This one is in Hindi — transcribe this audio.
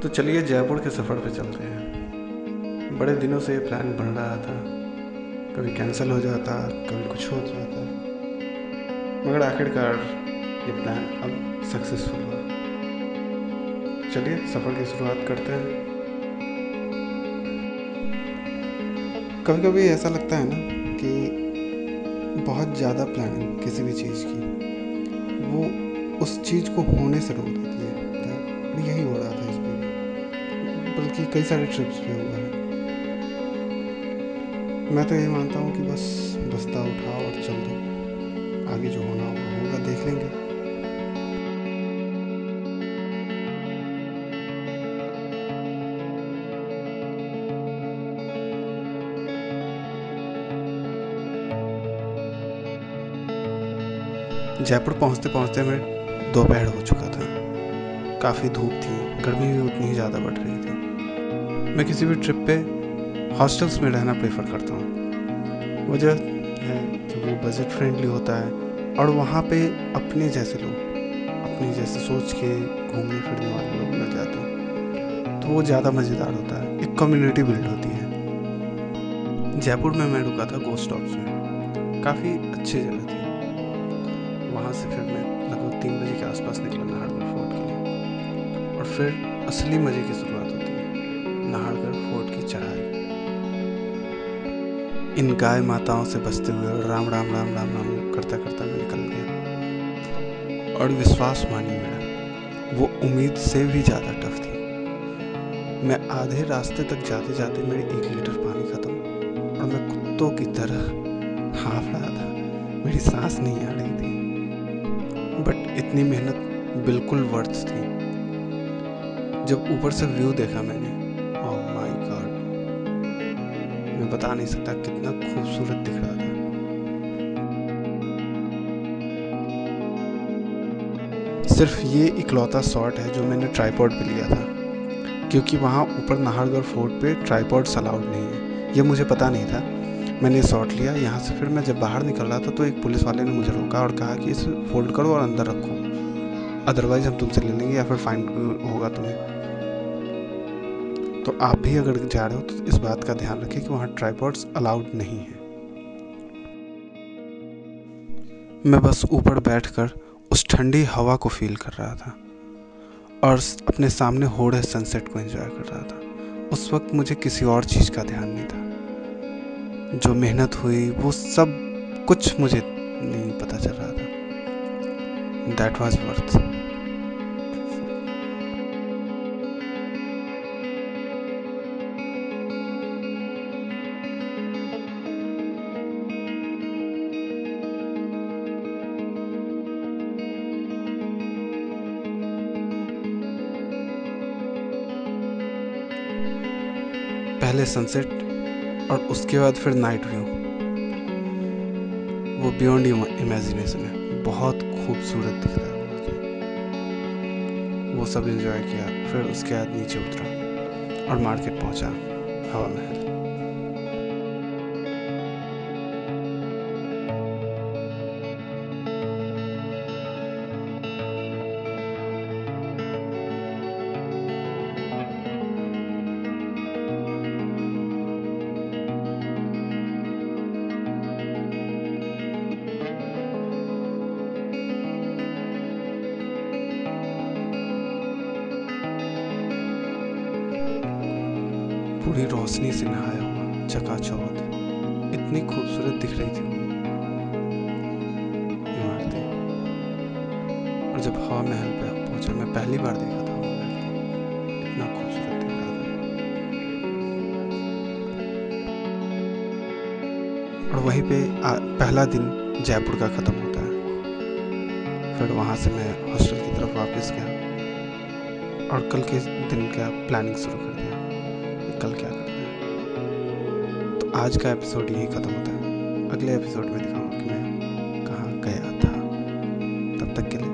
तो चलिए जयपुर के सफ़र पे चलते हैं। बड़े दिनों से ये प्लान बन रहा था, कभी कैंसिल हो जाता, कभी कुछ हो जाता, मगर आखिरकार ये प्लान अब सक्सेसफुल हुआ। चलिए सफ़र की शुरुआत करते हैं। कभी कभी ऐसा लगता है ना कि बहुत ज़्यादा प्लानिंग किसी भी चीज़ की वो उस चीज़ को होने से रोक देती है। तो यही हो रहा था इस पे भी, बल्कि कई सारे ट्रिप्स पे हुआ है। मैं तो यही मानता हूँ कि बस बस्ता उठाओ और चल दो, आगे जो होना होगा होगा, देख लेंगे। जयपुर पहुँचते पहुँचते मैं दोपहर हो चुका था। काफ़ी धूप थी, गर्मी भी उतनी ही ज़्यादा बढ़ रही थी। मैं किसी भी ट्रिप पे हॉस्टल्स में रहना प्रेफर करता हूँ। वजह है कि वो बजट फ्रेंडली होता है और वहाँ पे अपने जैसे लोग, अपनी जैसे सोच के घूमने फिरने वाले लोग मिल जाते हैं, तो वो ज़्यादा मज़ेदार होता है। एक कम्युनिटी बिल्ड होती है। जयपुर में मैं रुका था गोस्ट हाउस में। काफ़ी अच्छी जगह थी। वहाँ से फिर मैं लगभग 3 बजे के आसपास निकला नाहरगढ़ फोर्ट के लिए। और फिर असली मज़े की शुरुआत होती है, नाहरगढ़ फोर्ट की चढ़ाई। इन गाय माताओं से बचते हुए राम राम राम राम राम करता करता मैं निकल गया। और विश्वास मानिए मेरा, वो उम्मीद से भी ज़्यादा टफ थी। मैं आधे रास्ते तक जाते जाते मेरे 1 लीटर पानी खत्म और मैं कुत्तों की तरह हाँफ रहा था। मेरी सांस नहीं आ रही थी, बट इतनी मेहनत बिल्कुल वर्थ थी। जब ऊपर से व्यू देखा मैंने, ओह माय गॉड, मैं बता नहीं सकता कितना खूबसूरत दिख रहा था। सिर्फ ये इकलौता शॉट है जो मैंने ट्राइपॉड पे लिया था, क्योंकि वहाँ ऊपर नाहरगढ़ फोर्ट पे ट्राइपॉड्स अलाउड नहीं है। ये मुझे पता नहीं था। मैंने शॉट लिया यहाँ से। फिर मैं जब बाहर निकल रहा था तो एक पुलिस वाले ने मुझे रोका और कहा कि इसे फोल्ड करो और अंदर रखो, अदरवाइज़ हम तुमसे ले लेंगे या फिर फाइन होगा तुम्हें। तो आप भी अगर जा रहे हो तो इस बात का ध्यान रखें कि वहाँ ट्राइपॉड्स अलाउड नहीं है। मैं बस ऊपर बैठकर उस ठंडी हवा को फील कर रहा था और अपने सामने हो रहे सनसेट को एंजॉय कर रहा था। उस वक्त मुझे किसी और चीज़ का ध्यान नहीं था। जो मेहनत हुई वो सब कुछ मुझे नहीं पता चल रहा था। That was worth. पहले सनसेट और उसके बाद फिर नाइट व्यू, वो बियॉन्ड इमेजिनेशन है। बहुत खूबसूरत दिख रहा है मुझे। वो सब एंजॉय किया। फिर उसके बाद नीचे उतरा और मार्केट पहुंचा, हवा महल। पूरी रोशनी से नहाया हुआ चकाचौंध, इतनी खूबसूरत दिख रही थी वो इमारतें। और जब हवा महल पे पहुंचा, मैं पहली बार देखा था हवा महल को, इतना खूबसूरत दिख रहा था। और वहीं पे पहला दिन जयपुर का ख़त्म होता है। फिर वहाँ से मैं हॉस्टल की तरफ वापस गया और कल के दिन का प्लानिंग शुरू कर दिया कि कल क्या करना है। तो आज का एपिसोड यही ख़त्म होता है। अगले एपिसोड में दिखाऊंगा कि मैं कहाँ गया था। तब तक के लिए